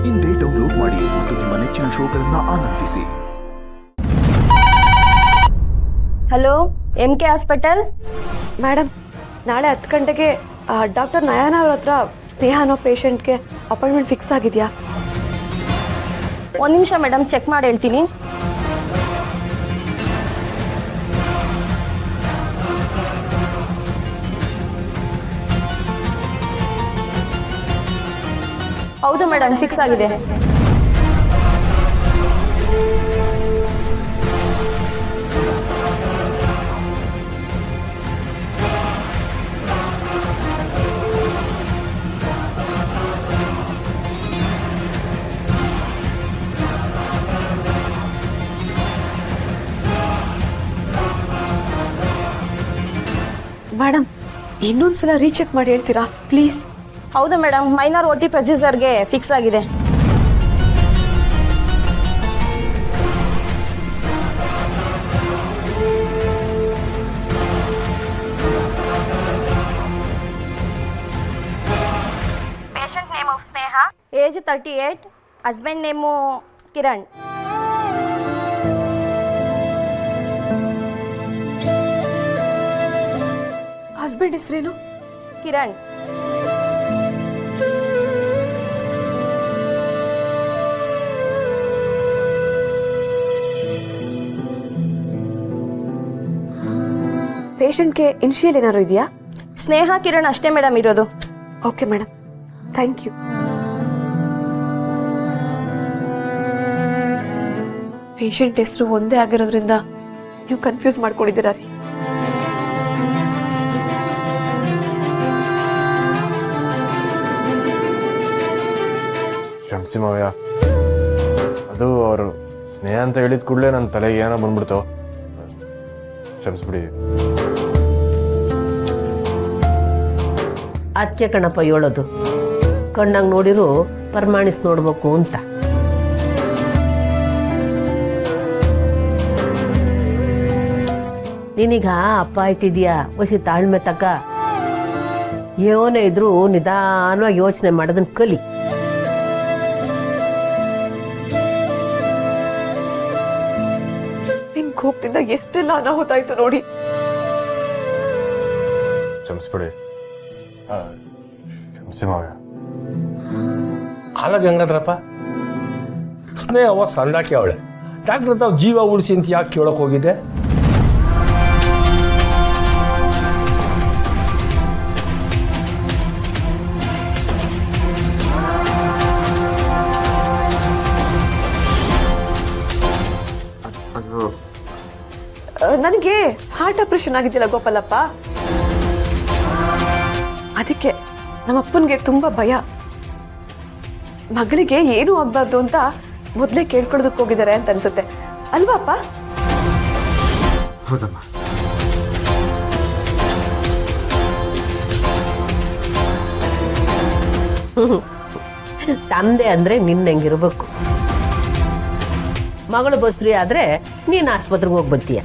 ಇಂದೇ ಡೌನ್ಲೋಡ್ ಮಾಡಿ ಮತ್ತು ನಿಮ್ಮ ನೆಚ್ಚಿನ ಶೋಗಳನ್ನು ಆನಂದಿಸಿ. ಹಲೋ, MK ಹಾಸ್ಪಿಟಲ್ ಮೇಡಮ್, ನಾಳೆ 10 ಗಂಟೆಗೆ ಡಾಕ್ಟರ್ ನಯನ ಅವ್ರ ಹತ್ರ ಸ್ನೇಹ ಅನ್ನೋ ಪೇಷಂಟ್ಗೆ ಅಪಾಯಿಂಟ್ಮೆಂಟ್ ಫಿಕ್ಸ್ ಆಗಿದೆಯಾ? ಒಂದು ನಿಮಿಷ ಮೇಡಮ್, ಚೆಕ್ ಮಾಡಿ ಹೇಳ್ತೀನಿ. ಹೌದು ಮೇಡಮ್, ಫಿಕ್ಸ್ ಆಗಿದೆ. ಮೇಡಮ್, ಇನ್ನೊಂದ್ಸಲ ರೀಚೆಕ್ ಮಾಡಿ ಹೇಳ್ತೀರಾ ಪ್ಲೀಸ್? ಹೌದು ಮೇಡಮ್, ಮೈನರ್ OT ಪ್ರೊಸೀಜರ್ಗೆ ಫಿಕ್ಸ್ ಆಗಿದೆ. Patient name of Sneha, age 38, husband name Kiran. Husband ಹೆಸರೇನು? ಕಿರಣ್. ಪೇಷಂಟ್ಗೆ ಇನಿಷಿಯಲ್ ಏನಾದ್ರು ಇದೆಯಾ? ಸ್ನೇಹ ಕಿರಣ್ ಅಷ್ಟೇ ಮೇಡಮ್ ಇರೋದು. Okay madam, thank you. Patient ಹೆಸರು ಒಂದೇ ಆಗಿರೋದ್ರಿಂದ ನೀವು ಕನ್ಫ್ಯೂಸ್ ಮಾಡ್ಕೊಂಡಿದ್ದೀರಾ ರೀ. ಕ್ಷಮಿಸಿ ಮಾವಯ್ಯ, ಅದು ಅವರು ಸ್ನೇಹ ಅಂತ ಹೇಳಿದ ಕೂಡಲೇ ನನ್ನ ತಲೆಗೆ ಏನೋ ಬಂದ್ಬಿಡ್ತು. ಕ್ಷಮಿಸ್ಬಿಡಿ. ಅದಕ್ಕೆ ಕಣಪ್ಪ ಹೇಳೋದು, ಕಣ್ಣಾಗ ನೋಡಿರು ಪ್ರಮಾಣಿಸಿ ನೋಡ್ಬೇಕು ಅಂತ. ನೀನೀಗ ಅಪ್ಪ ಆಯ್ತಿದ್ಯಾ, ಹೊಸಿ ತಾಳ್ಮೆ ತಕ್ಕ. ಏನೇ ಇದ್ರೂ ನಿಧಾನವಾಗಿ ಯೋಚನೆ ಮಾಡೋದನ್ನ ಕಲಿ. ನಿಮ್ ಕೋಪದಿಂದ ಎಷ್ಟೆಲ್ಲ ಅನಾಹುತ ಆಯ್ತು ನೋಡಿ. ಕ್ಷಮಿಸ್ಬಿಡಿ. ಕ್ಷಮಿಸಿ ಮಾವಯ್ಯ. ಅಲ್ಲ ಗಂಗಾಧರಪ್ಪ, ಸ್ನೇಹ ಅವ ಸಂದಾಕಿ ಅವಳೆ. ಡಾಕ್ಟರ್ ತಾವು ಜೀವ ಉಳಿಸಿ ಅಂತ ಯಾಕೆ ಕೇಳೋಕೆ ಹೋಗಿದ್ದೆ? ನನಗೆ ಹಾರ್ಟ್ ಆಪರೇಷನ್ ಆಗಿದ್ದಿಲ್ಲ ಗೋಪಾಲಪ್ಪ, ಅದಕ್ಕೆ ನಮ್ಮಪ್ಪನಿಗೆ ತುಂಬಾ ಭಯ. ಮಗಳಿಗೆ ಏನೂ ಆಗ್ಬಾರ್ದು ಅಂತ ಮೊದಲೇ ಕೇಳ್ಕೊಳ್ಳೋದಕ್ಕೆ ಹೋಗಿದ್ದಾರೆ ಅಂತ ಅನ್ಸುತ್ತೆ, ಅಲ್ವಾ ಅಪ್ಪ? ಹೌದಮ್ಮ. ತಂದೆ ಅಂದ್ರೆ ನಿನ್ನಂಗಿರ್ಬೇಕು. ಮಗಳು ಬಸ್ರಿ ಆದ್ರೆ ನೀನು ಆಸ್ಪತ್ರೆಗೆ ಹೋಗಿ ಬರ್ತೀಯ.